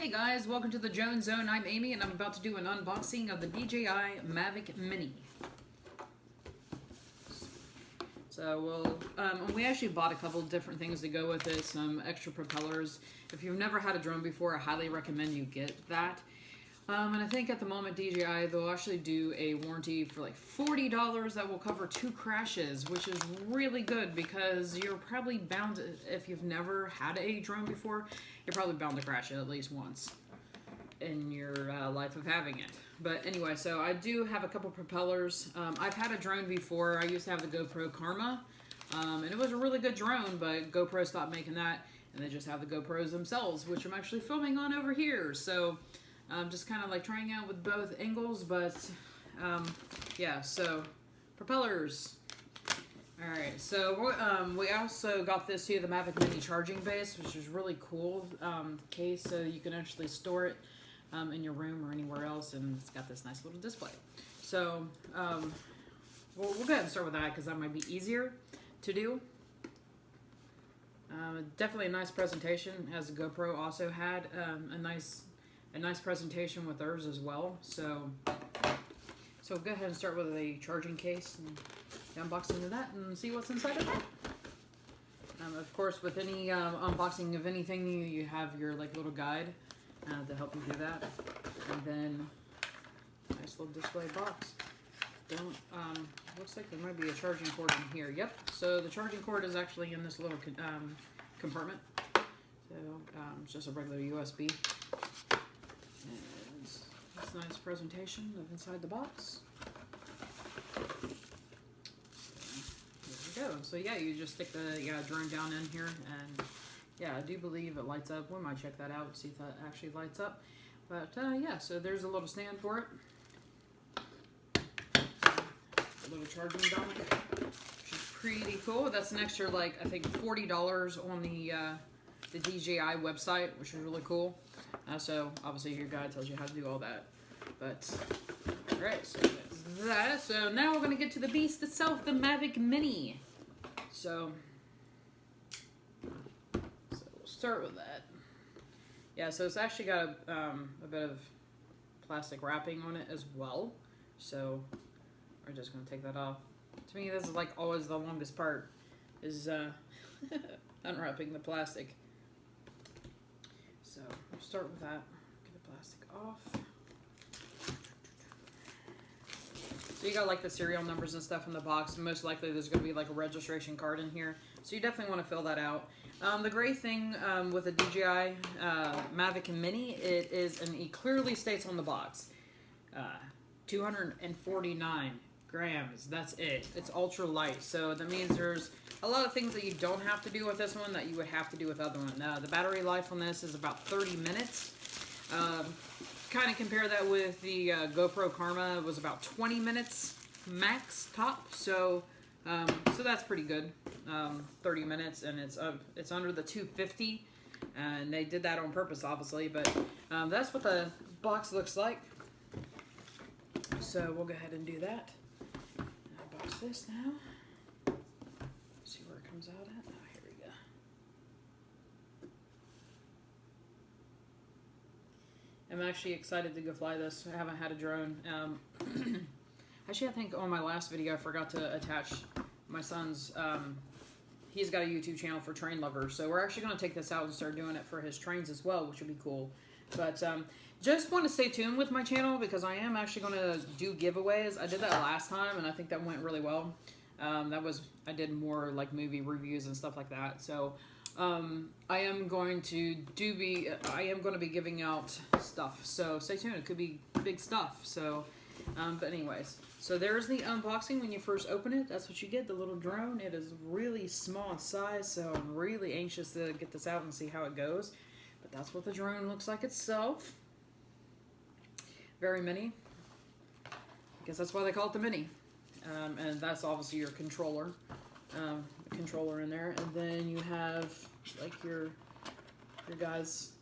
Hey guys, welcome to the Jones Zone. I'm Amy and I'm about to do an unboxing of the DJI Mavic Mini. So we actually bought a couple different things to go with it, some extra propellers. If you've never had a drone before, I highly recommend you get that. And I think at the moment DJI, they'll actually do a warranty for like $40 that will cover 2 crashes, which is really good because you're probably bound, if you've never had a drone before, you're probably bound to crash it at least once in your life of having it. But anyway, so I do have a couple propellers. I've had a drone before. I used to have the GoPro Karma, and it was a really good drone, but GoPro stopped making that, and they just have the GoPros themselves, which I'm actually filming on over here. So just kind of like trying out with both angles, but yeah, so propellers. Alright, so we also got this here, the Mavic Mini charging base, which is really cool case, so you can actually store it in your room or anywhere else, and it's got this nice little display. So we'll go ahead and start with that because that might be easier to do. Definitely a nice presentation, as the GoPro also had a nice presentation with theirs as well. So we'll go ahead and start with a charging case and the unboxing of that and see what's inside of it. Of course, with any unboxing of anything, you have your like little guide to help you do that. And then nice little display box. Looks like there might be a charging cord in here. Yep. So the charging cord is actually in this little compartment. So it's just a regular USB. And that's a nice presentation of inside the box. So there we go. So yeah, you just stick the drone down in here, and yeah, I do believe it lights up. We might check that out, see if that actually lights up. But yeah, so there's a little stand for it. A little charging dongle, which is pretty cool. That's an extra, like, I think $40 on the DJI website, which is really cool. So obviously your guide tells you how to do all that. But alright, so that's that. So now we're gonna get to the beast itself, the Mavic Mini. So we'll start with that. Yeah, so it's actually got a bit of plastic wrapping on it as well. So we're just gonna take that off. To me, this is like always the longest part, is unwrapping the plastic. So we'll start with that. Get the plastic off. So you got like the serial numbers and stuff in the box. Most likely there's going to be like a registration card in here. So you definitely want to fill that out. The great thing with the DJI Mavic Mini, it clearly states on the box, 249 grams. That's it. It's ultra light. So that means there's a lot of things that you don't have to do with this one that you would have to do with the other one. The battery life on this is about 30 minutes. Kind of compare that with the GoPro Karma. It was about 20 minutes max top. So that's pretty good. 30 minutes, and it's under the 250, and they did that on purpose, obviously. But that's what the box looks like. So we'll go ahead and do that. Box this now. See where it comes out at. Oh, here we go. I'm actually excited to go fly this. I haven't had a drone. Actually, I think on my last video I forgot to attach my son's. He's got a YouTube channel for train lovers, so we're actually going to take this out and start doing it for his trains as well, which would be cool. But just want to stay tuned with my channel because I am actually going to do giveaways. I did that last time, and I think that went really well. I did more like movie reviews and stuff like that. So I am going to be giving out stuff. So stay tuned. It could be big stuff. So, but anyways, so there's the unboxing. When you first open it, that's what you get, the little drone. It is really small size, so I'm really anxious to get this out and see how it goes. But that's what the drone looks like itself. Very mini. I guess that's why they call it the Mini. And that's obviously your controller. The controller in there. And then you have like your guys,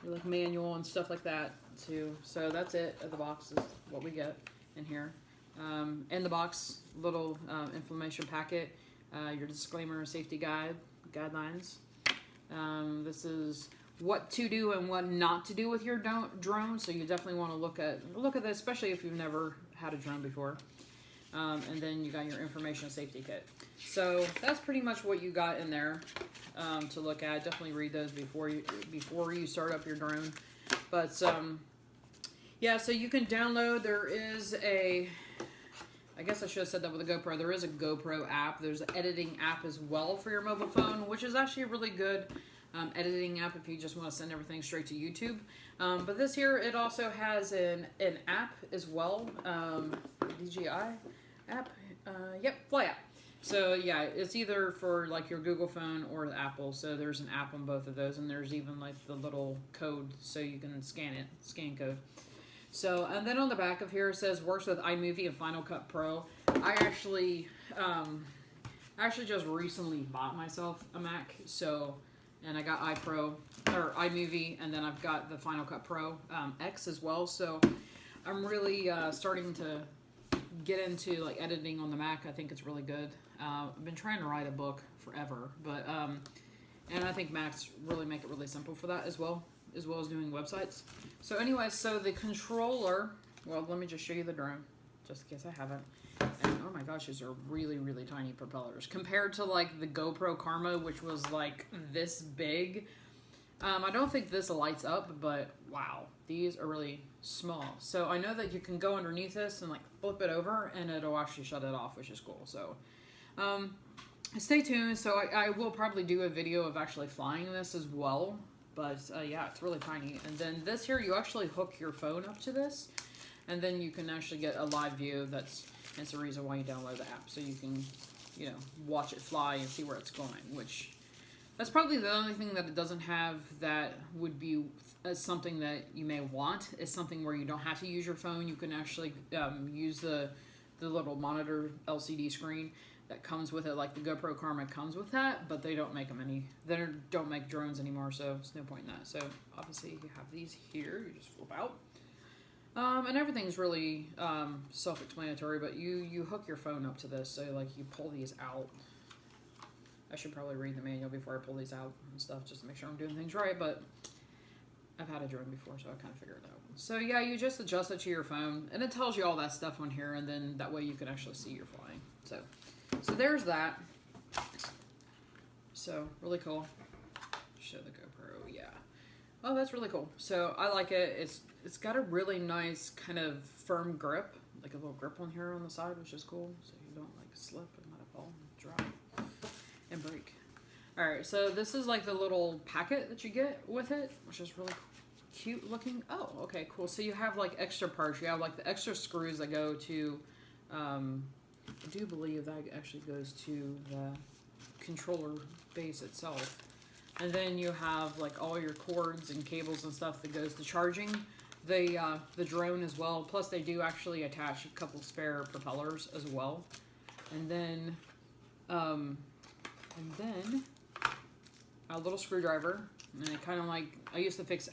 your like manual and stuff like that too. So that's it. The box is what we get in here. In the box, little information packet, your disclaimer, safety guidelines. This is what to do and what not to do with your drone. So you definitely want to look at this, especially if you've never had a drone before. And then you got your information safety kit. So that's pretty much what you got in there to look at. Definitely read those before you start up your drone. But yeah, so you can download. There is I guess I should have said that with a GoPro. There is a GoPro app. There's an editing app as well for your mobile phone, which is actually a really good editing app if you just want to send everything straight to YouTube. But this here, it also has an app as well, DJI app. Yep, Fly app. So yeah, it's either for like your Google phone or the Apple. So there's an app on both of those, and there's even like the little code so you can scan code. So, and then on the back of here it says works with iMovie and Final Cut Pro. I actually just recently bought myself a Mac, so, and I got iMovie, and then I've got the Final Cut Pro X as well. So I'm really starting to get into like editing on the Mac. I think it's really good. I've been trying to write a book forever, but and I think Macs really make it really simple for that as well as doing websites. So anyway, so the controller, well, let me just show you the drone, just in case I haven't. And oh my gosh, these are really, really tiny propellers. Compared to like the GoPro Karma, which was like this big. I don't think this lights up, but wow, these are really small. So I know that you can go underneath this and like flip it over and it'll actually shut it off, which is cool. So stay tuned. So I will probably do a video of actually flying this as well. But yeah, it's really tiny. And then this here, you actually hook your phone up to this, and then you can actually get a live view. That's the reason why you download the app, so you can, you know, watch it fly and see where it's going. Which that's probably the only thing that it doesn't have that would be something that you may want, is something where you don't have to use your phone. You can actually use the little monitor LCD screen that comes with it, like the GoPro Karma comes with that, but they don't make don't make drones anymore, so there's no point in that. So obviously you have these here, you just flip out. And everything's really self-explanatory, but you hook your phone up to this, so like you pull these out. I should probably read the manual before I pull these out and stuff, just to make sure I'm doing things right, but I've had a drone before, so I kind of figured it out. So yeah, you just adjust it to your phone, and it tells you all that stuff on here, and then that way you can actually see you're flying. So there's that. So really cool. Show the GoPro, yeah. Oh, that's really cool. So I like it. It's got a really nice kind of firm grip, like a little grip on here on the side, which is cool. So you don't like slip and let it fall and drop and break. All right, so this is like the little packet that you get with it, which is really cute looking. Oh, okay, cool. So you have like extra parts. You have like the extra screws that go to, I do believe that actually goes to the controller base itself. And then you have like all your cords and cables and stuff that goes to charging the drone as well. Plus they do actually attach a couple spare propellers as well. And then a little screwdriver. And it kind of like, I used to fix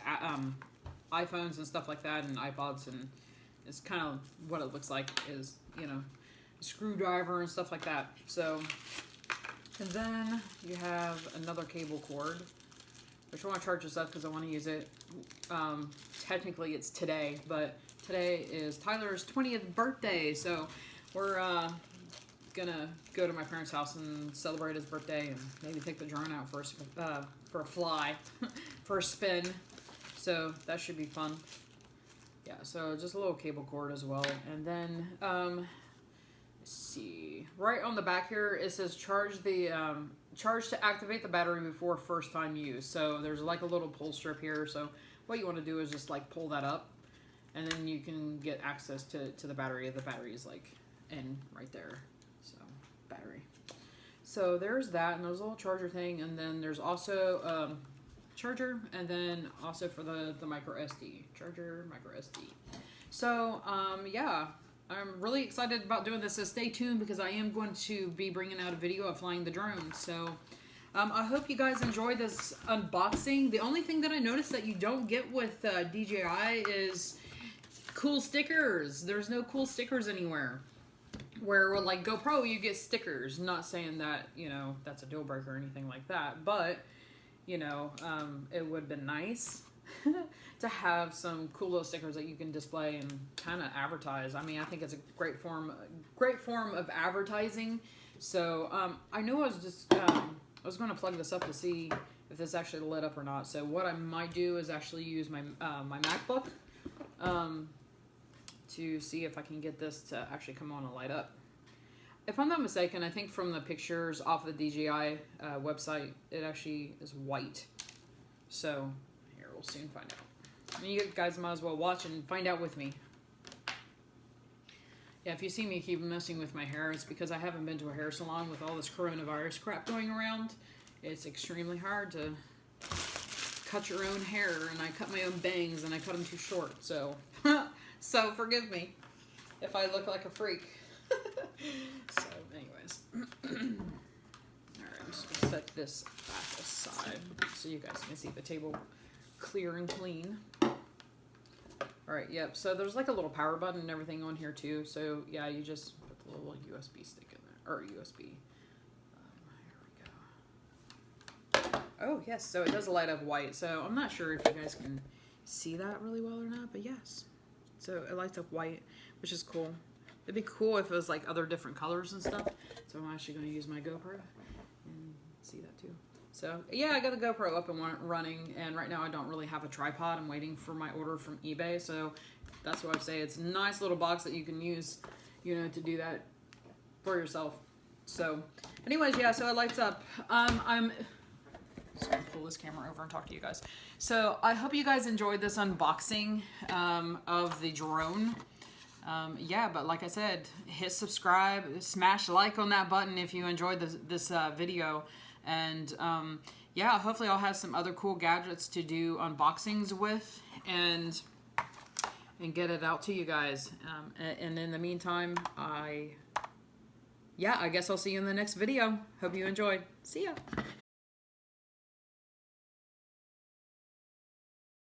iPhones and stuff like that and iPods, and it's kind of what it looks like is, you know, screwdriver and stuff like that. So, and then you have another cable cord, which I want to charge this up because I want to use it. Technically it's today, but today is Tyler's 20th birthday, so we're gonna go to my parents' house and celebrate his birthday, and maybe take the drone out for a fly, for a spin. So that should be fun. Yeah, so just a little cable cord as well, and then let's see. Right on the back here, it says charge to activate the battery before first time use. So there's like a little pull strip here. So what you want to do is just like pull that up, and then you can get access to the battery. The battery is like in right there. So battery. So there's that, and there's a little charger thing, and then there's also charger, and then also for the micro SD charger, micro SD. So yeah. I'm really excited about doing this, so stay tuned because I am going to be bringing out a video of flying the drone. So I hope you guys enjoy this unboxing. The only thing that I noticed that you don't get with DJI is cool stickers. There's no cool stickers anywhere. Where with like GoPro, you get stickers. Not saying that, you know, that's a deal breaker or anything like that, but you know, it would have been nice to have some cool little stickers that you can display and kind of advertise. I mean, I think it's a great form of advertising. So I knew I was going to plug this up to see if this actually lit up or not. So what I might do is actually use my my MacBook to see if I can get this to actually come on and light up. If I'm not mistaken, I think from the pictures off of the DJI website, it actually is white. So here, we'll soon find out. I mean, you guys might as well watch and find out with me. Yeah, if you see me keep messing with my hair, it's because I haven't been to a hair salon with all this coronavirus crap going around. It's extremely hard to cut your own hair, and I cut my own bangs, and I cut them too short. So, so forgive me if I look like a freak. So, anyways. Alright, I'm just going to set this back aside so you guys can see the table clear and clean. Alright, yep, so there's like a little power button and everything on here too. So, yeah, you just put the little USB stick in there. Or USB. Here we go. Oh, yes, so it does light up white. So, I'm not sure if you guys can see that really well or not, but yes. So, it lights up white, which is cool. It'd be cool if it was like other different colors and stuff. So I'm actually going to use my GoPro and see that too. So yeah, I got the GoPro up and running, and right now I don't really have a tripod. I'm waiting for my order from eBay. So that's what I'd say. It's a nice little box that you can use, you know, to do that for yourself. So anyways, yeah, so it lights up. I'm just going to pull this camera over and talk to you guys. So I hope you guys enjoyed this unboxing of the drone. Yeah, but like I said, hit subscribe, smash like on that button if you enjoyed this video, and yeah, hopefully I'll have some other cool gadgets to do unboxings with, and get it out to you guys. And in the meantime, I guess I'll see you in the next video. Hope you enjoyed. See ya.